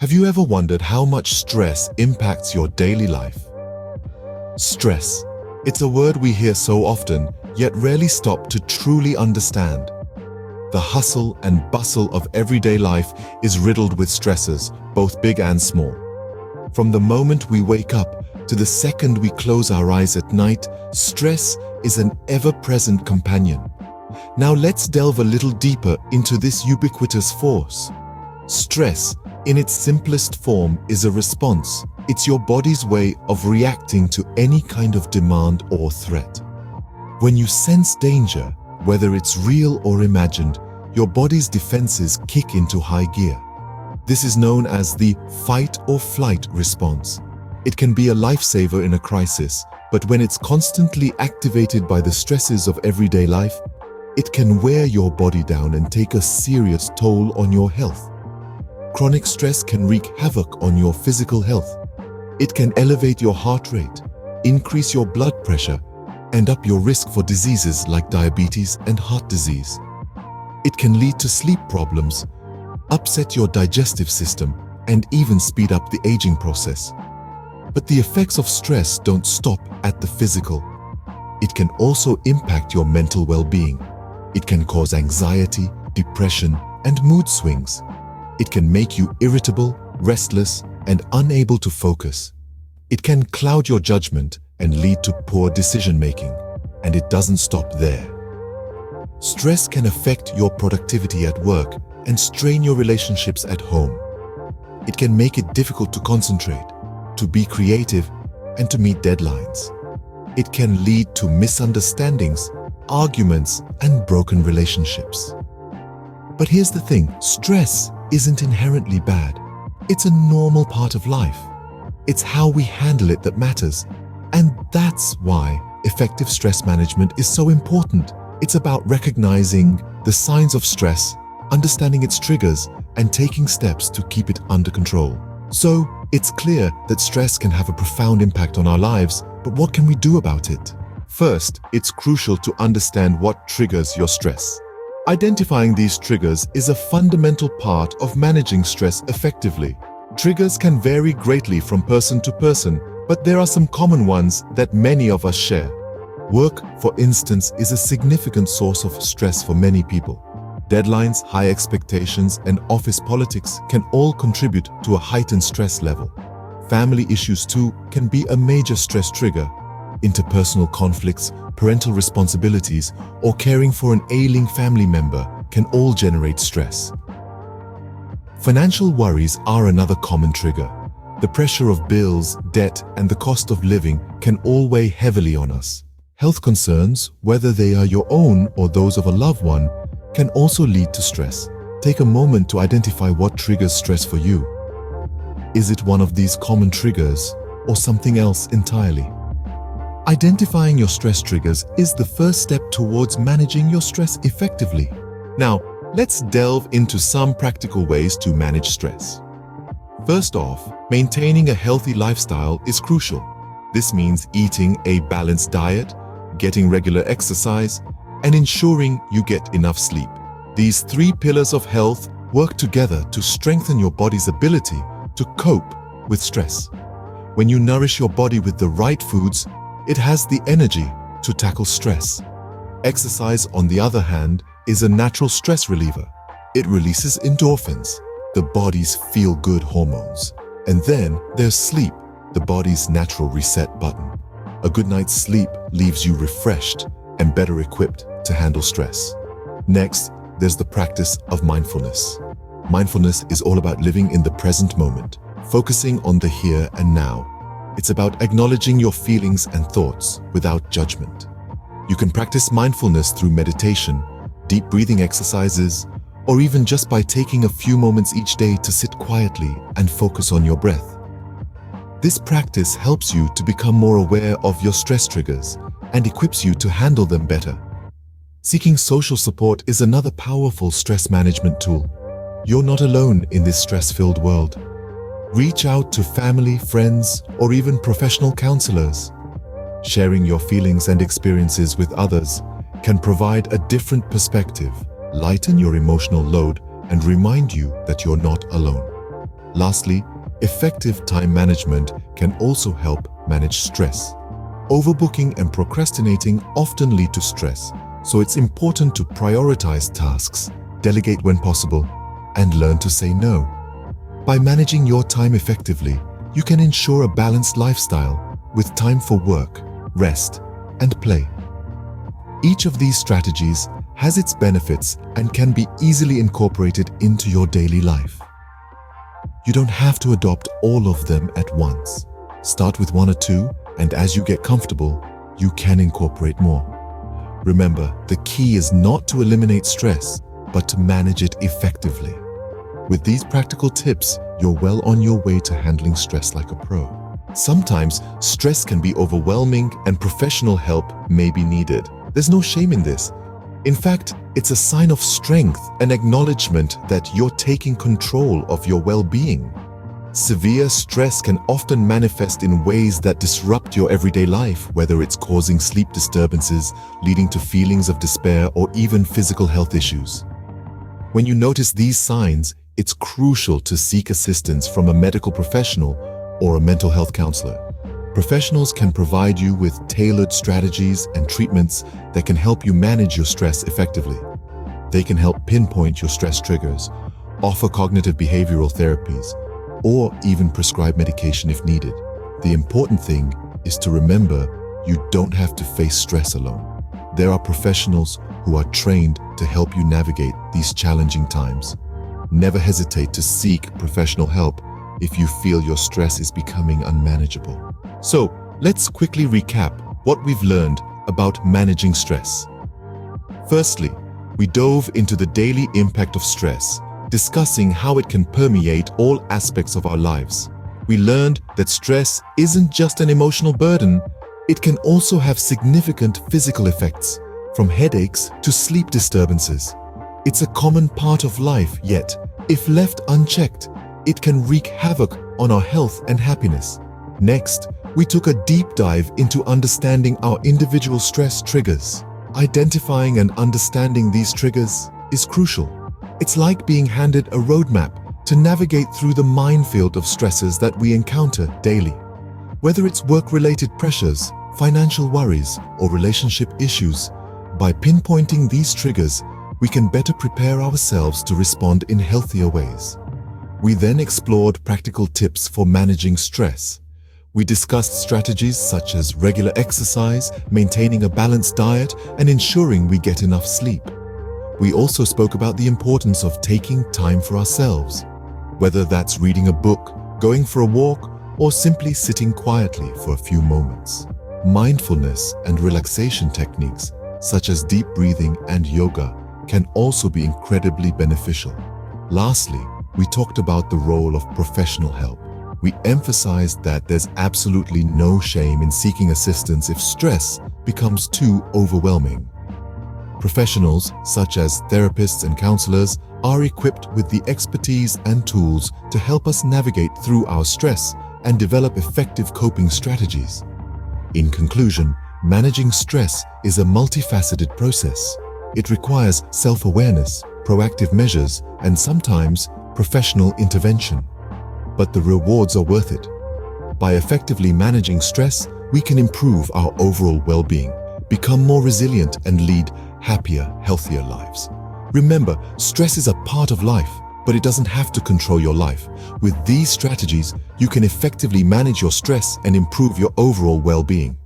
Have you ever wondered how much stress impacts your daily life? Stress. It's a word we hear so often, yet rarely stop to truly understand. The hustle and bustle of everyday life is riddled with stresses, both big and small. From the moment we wake up to the second we close our eyes at night, stress is an ever-present companion. Now let's delve a little deeper into this ubiquitous force. Stress, in its simplest form, is a response. It's your body's way of reacting to any kind of demand or threat. When you sense danger, whether it's real or imagined, your body's defenses kick into high gear. This is known as the fight or flight response. It can be a lifesaver in a crisis, but when it's constantly activated by the stresses of everyday life, it can wear your body down and take a serious toll on your health. Chronic stress can wreak havoc on your physical health. It can elevate your heart rate, increase your blood pressure, and up your risk for diseases like diabetes and heart disease. It can lead to sleep problems, upset your digestive system, and even speed up the aging process. But the effects of stress don't stop at the physical. It can also impact your mental well-being. It can cause anxiety, depression, and mood swings. It can make you irritable, restless, and unable to focus. It can cloud your judgment and lead to poor decision-making. And it doesn't stop there. Stress can affect your productivity at work and strain your relationships at home. It can make it difficult to concentrate, to be creative, and to meet deadlines. It can lead to misunderstandings, arguments, and broken relationships. But here's the thing, stress isn't inherently bad. It's a normal part of life. It's how we handle it that matters. And that's why effective stress management is so important. It's about recognizing the signs of stress, understanding its triggers, and taking steps to keep it under control. So, it's clear that stress can have a profound impact on our lives, but what can we do about it? First, it's crucial to understand what triggers your stress. Identifying these triggers is a fundamental part of managing stress effectively. Triggers can vary greatly from person to person, but there are some common ones that many of us share. Work, for instance, is a significant source of stress for many people. Deadlines, high expectations, and office politics can all contribute to a heightened stress level. Family issues too can be a major stress trigger. Interpersonal conflicts, parental responsibilities, or caring for an ailing family member can all generate stress. Financial worries are another common trigger. The pressure of bills, debt, and the cost of living can all weigh heavily on us. Health concerns, whether they are your own or those of a loved one, can also lead to stress. Take a moment to identify what triggers stress for you. Is it one of these common triggers or something else entirely? Identifying your stress triggers is the first step towards managing your stress effectively. Now, let's delve into some practical ways to manage stress. First off, maintaining a healthy lifestyle is crucial. This means eating a balanced diet, getting regular exercise, and ensuring you get enough sleep. These three pillars of health work together to strengthen your body's ability to cope with stress. When you nourish your body with the right foods, it has the energy to tackle stress. Exercise, on the other hand, is a natural stress reliever. It releases endorphins, the body's feel-good hormones. And then there's sleep, the body's natural reset button. A good night's sleep leaves you refreshed and better equipped to handle stress. Next, there's the practice of mindfulness. Mindfulness is all about living in the present moment, focusing on the here and now. It's about acknowledging your feelings and thoughts without judgment. You can practice mindfulness through meditation, deep breathing exercises, or even just by taking a few moments each day to sit quietly and focus on your breath. This practice helps you to become more aware of your stress triggers and equips you to handle them better. Seeking social support is another powerful stress management tool. You're not alone in this stress-filled world. Reach out to family, friends, or even professional counselors. Sharing your feelings and experiences with others can provide a different perspective, lighten your emotional load, and remind you that you're not alone. Lastly, effective time management can also help manage stress. Overbooking and procrastinating often lead to stress, so it's important to prioritize tasks, delegate when possible, and learn to say no. By managing your time effectively, you can ensure a balanced lifestyle with time for work, rest, and play. Each of these strategies has its benefits and can be easily incorporated into your daily life. You don't have to adopt all of them at once. Start with one or two, and as you get comfortable, you can incorporate more. Remember, the key is not to eliminate stress, but to manage it effectively. With these practical tips, you're well on your way to handling stress like a pro. Sometimes, stress can be overwhelming and professional help may be needed. There's no shame in this. In fact, it's a sign of strength and acknowledgement that you're taking control of your well-being. Severe stress can often manifest in ways that disrupt your everyday life, whether it's causing sleep disturbances, leading to feelings of despair, or even physical health issues. When you notice these signs, it's crucial to seek assistance from a medical professional or a mental health counselor. Professionals can provide you with tailored strategies and treatments that can help you manage your stress effectively. They can help pinpoint your stress triggers, offer cognitive behavioral therapies, or even prescribe medication if needed. The important thing is to remember you don't have to face stress alone. There are professionals who are trained to help you navigate these challenging times. Never hesitate to seek professional help if you feel your stress is becoming unmanageable. So, let's quickly recap what we've learned about managing stress. Firstly, we dove into the daily impact of stress, discussing how it can permeate all aspects of our lives. We learned that stress isn't just an emotional burden, it can also have significant physical effects, from headaches to sleep disturbances. It's a common part of life, yet, if left unchecked, it can wreak havoc on our health and happiness. Next, we took a deep dive into understanding our individual stress triggers. Identifying and understanding these triggers is crucial. It's like being handed a roadmap to navigate through the minefield of stresses that we encounter daily. Whether it's work-related pressures, financial worries, or relationship issues, by pinpointing these triggers, we can better prepare ourselves to respond in healthier ways. We then explored practical tips for managing stress. We discussed strategies such as regular exercise, maintaining a balanced diet, and ensuring we get enough sleep. We also spoke about the importance of taking time for ourselves, whether that's reading a book, going for a walk, or simply sitting quietly for a few moments. Mindfulness and relaxation techniques, such as deep breathing and yoga, can also be incredibly beneficial. Lastly, we talked about the role of professional help. We emphasized that there's absolutely no shame in seeking assistance if stress becomes too overwhelming. Professionals, such as therapists and counselors, are equipped with the expertise and tools to help us navigate through our stress and develop effective coping strategies. In conclusion, managing stress is a multifaceted process. It requires self-awareness, proactive measures, and sometimes professional intervention. But the rewards are worth it. By effectively managing stress, we can improve our overall well-being, become more resilient, and lead happier, healthier lives. Remember, stress is a part of life, but it doesn't have to control your life. With these strategies, you can effectively manage your stress and improve your overall well-being.